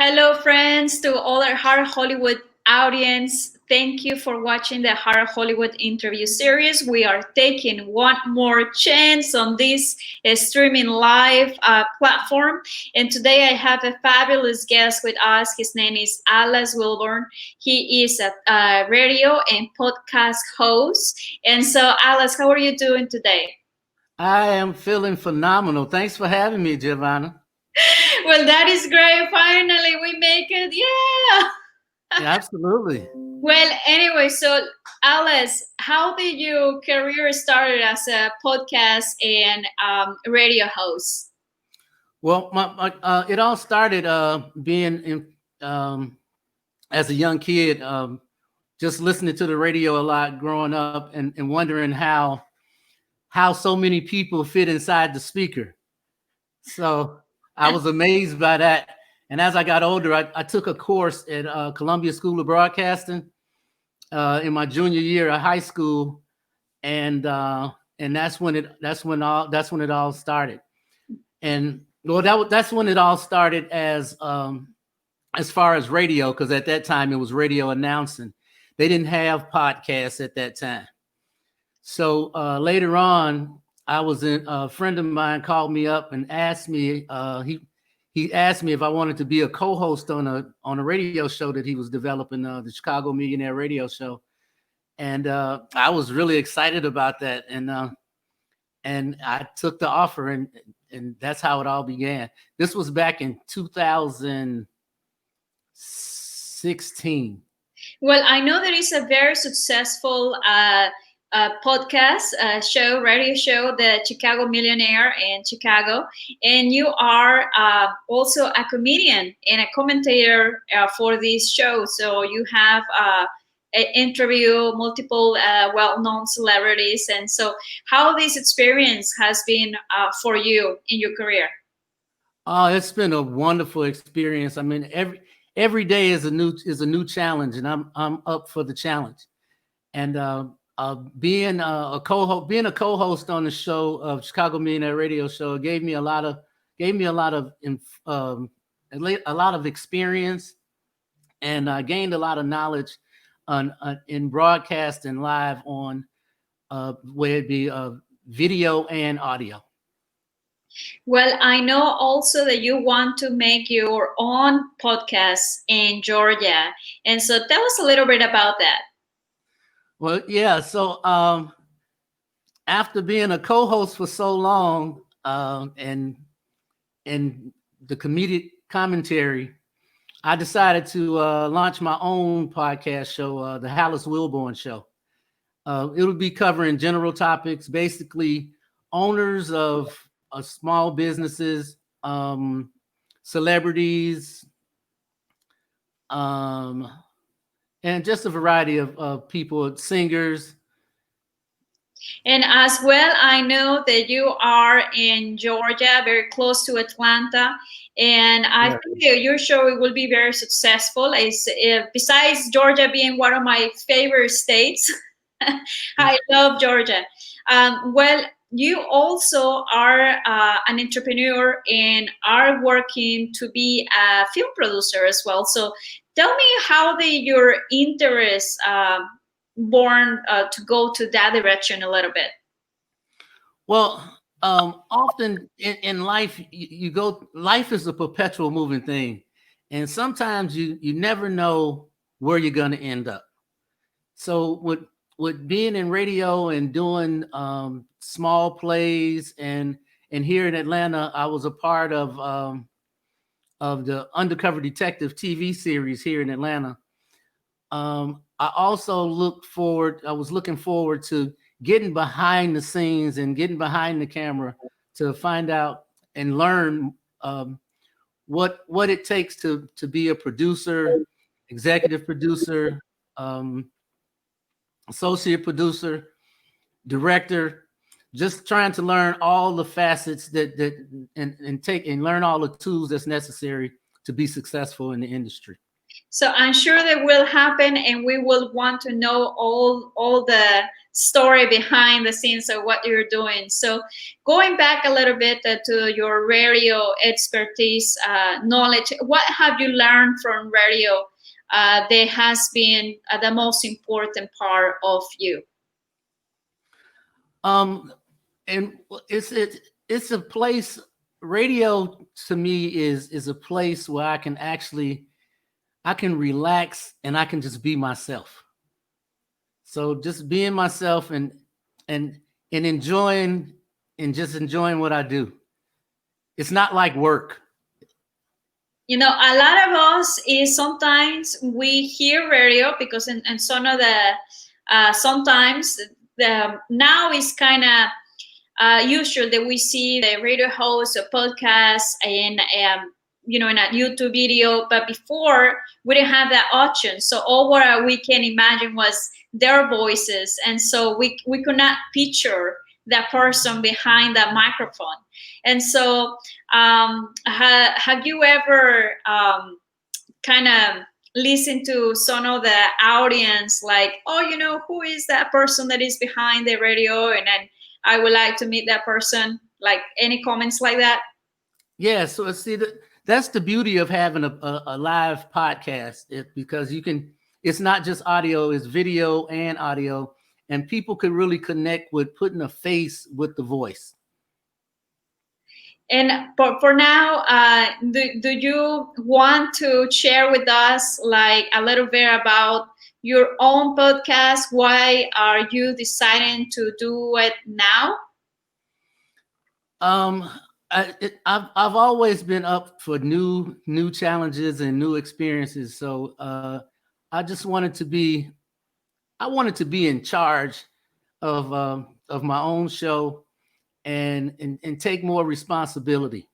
Hello, friends, to all our Horror Hollywood audience. Thank you for watching the Horror Hollywood interview series. We are taking one more chance on this streaming live platform. And today I have a fabulous guest with us. His name is Halas Wilbourn. He is a radio and podcast host. And so, Halas, how are you doing today? I am feeling phenomenal. Thanks for having me, Giovanna. Well, that is great. Finally, we make it. Yeah. Yeah, absolutely. Well, anyway, so Alice, how did your career started as a podcast and radio host? Well, it all started being as a young kid, just listening to the radio a lot growing up and wondering how so many people fit inside the speaker. So I was amazed by that. And as I got older, I took a course at Columbia School of Broadcasting in my junior year of high school, and that's when it all started. And well, that's when it all started as far as radio, because at that time it was radio announcing. They didn't have podcasts at that time. So later on, a friend of mine called me up and asked me. He asked me if I wanted to be a co-host on a radio show that he was developing, the Chicago Millionaire radio show, and I was really excited about that, and I took the offer, and that's how it all began. This was back in 2016. Well, I know there is a very successful podcast show, radio show, the Chicago Millionaire in Chicago, and you are also a comedian and a commentator for this show. So you have interview multiple well-known celebrities, and so how this experience has been for you in your career. Oh, it's been a wonderful experience. I mean, every day is a new challenge, and I'm up for the challenge. And being a co-host on the show of Chicago Millionaire Radio Show gave me a lot of experience, and I gained a lot of knowledge in broadcasting live on where it be video and audio. Well, I know also that you want to make your own podcast in Georgia. And so tell us a little bit about that. Well, yeah. So after being a co-host for so long, and the comedic commentary, I decided to launch my own podcast show, the Halas Wilbourn Show. It'll be covering general topics, basically owners of small businesses, celebrities, and just a variety of people, singers. And as well, I know that you are in Georgia, very close to Atlanta. And I think that your show will be very successful. Besides Georgia being one of my favorite states, I love Georgia. Well, you also are an entrepreneur and are working to be a film producer as well. So tell me how your interest born to go to that direction a little bit. Well, often in life, you go. Life is a perpetual moving thing, and sometimes you never know where you're going to end up. So with being in radio and doing small plays, and here in Atlanta, I was a part of the Undercover Detective TV series here in Atlanta. I also I was looking forward to getting behind the scenes and getting behind the camera to find out and learn what it takes to be a producer, executive producer, associate producer, director. Just trying to learn all the facets and learn all the tools that's necessary to be successful in the industry. So I'm sure that will happen, and we will want to know all the story behind the scenes of what you're doing. So going back a little bit to your radio expertise, knowledge, what have you learned from radio that has been the most important part of you? And it's a place. Radio to me is a place where I can relax and I can just be myself. So just being myself and and enjoying and just enjoying what I do. It's not like work. You know, a lot of us is sometimes we hear radio because in some of the sometimes the now is kind of usual that we see the radio host or podcast and in a YouTube video, but before we didn't have that option. So all what we can imagine was their voices, and so we could not picture that person behind that microphone. And so, have you ever kind of listen to some of the audience like, oh, who is that person that is behind the radio, and then I would like to meet that person, like any comments like that? Yeah, so see that's the beauty of having a live podcast, because it's not just audio, it's video and audio, and people could really connect with putting a face with the voice. And for now, do you want to share with us like a little bit about your own podcast? Why are you deciding to do it now? I've always been up for new challenges and new experiences. So I just wanted to be in charge of my own show and take more responsibility.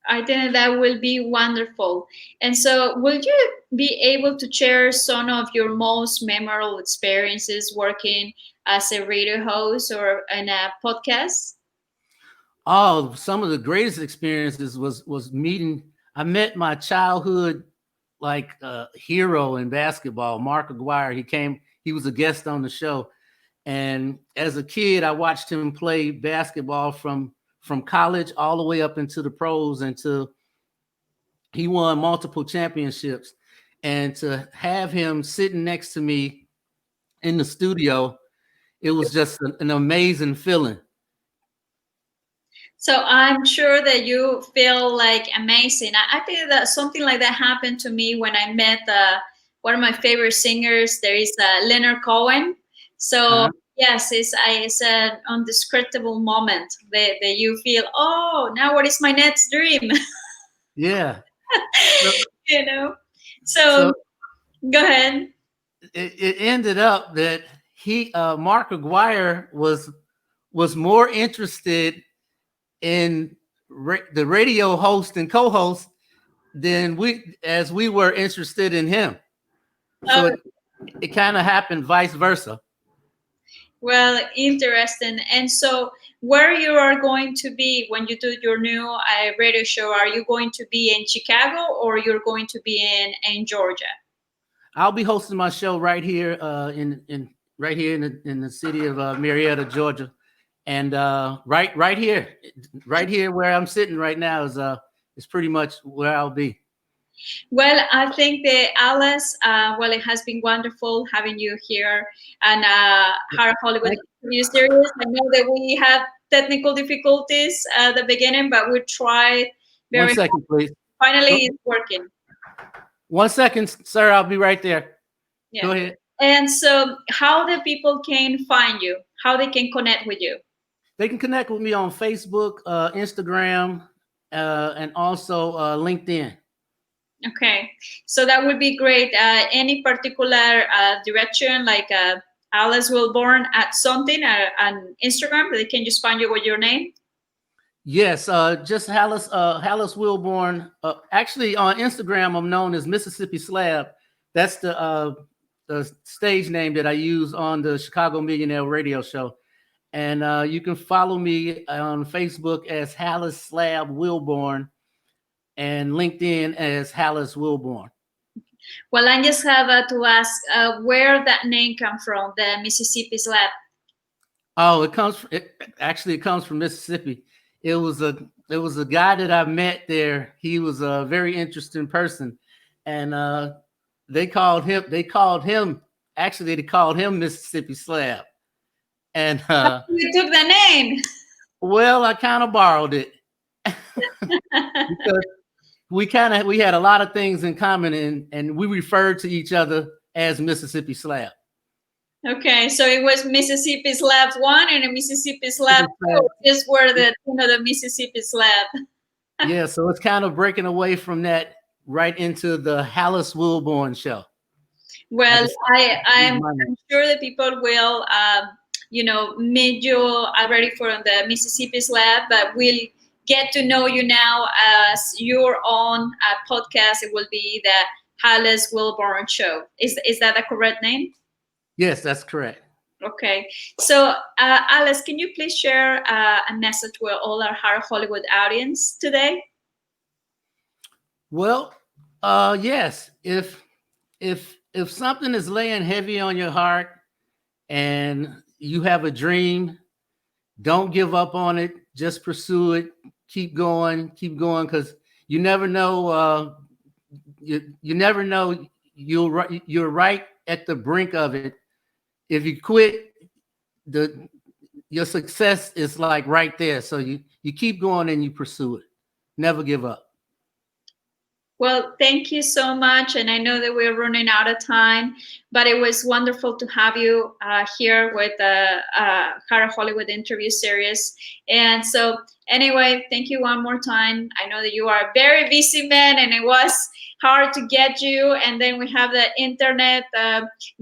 I think that will be wonderful. And so, will you be able to share some of your most memorable experiences working as a radio host or in a podcast? Oh, some of the greatest experiences was meeting. I met my childhood hero in basketball, Mark Aguirre. He was a guest on the show, and as a kid, I watched him play basketball from college all the way up into the pros until he won multiple championships. And to have him sitting next to me in the studio, it was just an amazing feeling. So I'm sure that you feel like amazing. I think that something like that happened to me when I met one of my favorite singers. There is Leonard Cohen. So Uh-huh. yes, it's an undescribable moment that you feel, oh, now what is my next dream? Yeah. So, you know. So so go ahead. it ended up that Mark Aguirre was more interested in the radio host and co-host than we were interested in him. So Uh, it kind of happened vice versa. well, interesting. And so, where you are going to be when you do your new radio show? Are you going to be in Chicago or you're going to be in Georgia? I'll be hosting my show right here in right here in the city of Marietta, Georgia, and right here where I'm sitting right now is pretty much where I'll be. Well, I think that Alice, well, it has been wonderful having you here and our Hollywood Thank- interview series. I know that we had technical difficulties at the beginning, but we tried One very hard. second, please. Finally, it's working. 1 second, sir. I'll be right there. Yeah. Go ahead. And so, how the people can find you, how they can connect with you. They can connect with me on Facebook, Instagram, and also LinkedIn. Okay, so that would be great. Any particular direction, like Halas Wilbourn at something on Instagram, they can just find you with your name? Yes, just Halas Wilbourn. Actually, on Instagram, I'm known as Mississippi Slab. That's the stage name that I use on the Chicago Millionaire radio show. And you can follow me on Facebook as Halas Slab Wilbourn and LinkedIn as Halas Wilbourn. Well, I just have to ask where that name come from, the Mississippi Slab. Oh, it comes from Mississippi. It was a guy that I met there. He was a very interesting person, and they called him Mississippi Slab. And You took the name. well, I kind of borrowed it because we had a lot of things in common, and we referred to each other as Mississippi Slab. Okay, so it was Mississippi Slab 1 and a Mississippi Slab 2. Just were the Mississippi Slab. Yeah, so it's kind of breaking away from that right into the Halas Wilbourn show. Well, I'm sure that people will, meet you already for the Mississippi Slab, but we'll get to know you now as your own podcast. It will be the Halas Wilbourn Show. Is that a correct name? Yes, that's correct. Okay. So, Alice, can you please share a message with all our Hollywood audience today? Well, yes. If something is laying heavy on your heart and you have a dream, don't give up on it. Just pursue it. Keep going, because you never know. You never know. You're right at the brink of it. If you quit, your success is like right there. So you keep going and you pursue it. Never give up. Well, thank you so much. And I know that we're running out of time, but it was wonderful to have you here with the Horror Hollywood interview series. And so anyway, thank you one more time. I know that you are a very busy man and it was hard to get you. And then we have the internet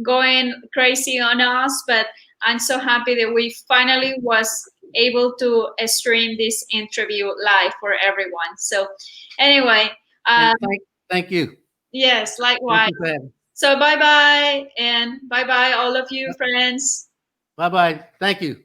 going crazy on us, but I'm so happy that we finally was able to stream this interview live for everyone. So anyway, thank you. Yes, likewise. So bye-bye, and bye-bye all of you friends. Bye-bye. Thank you.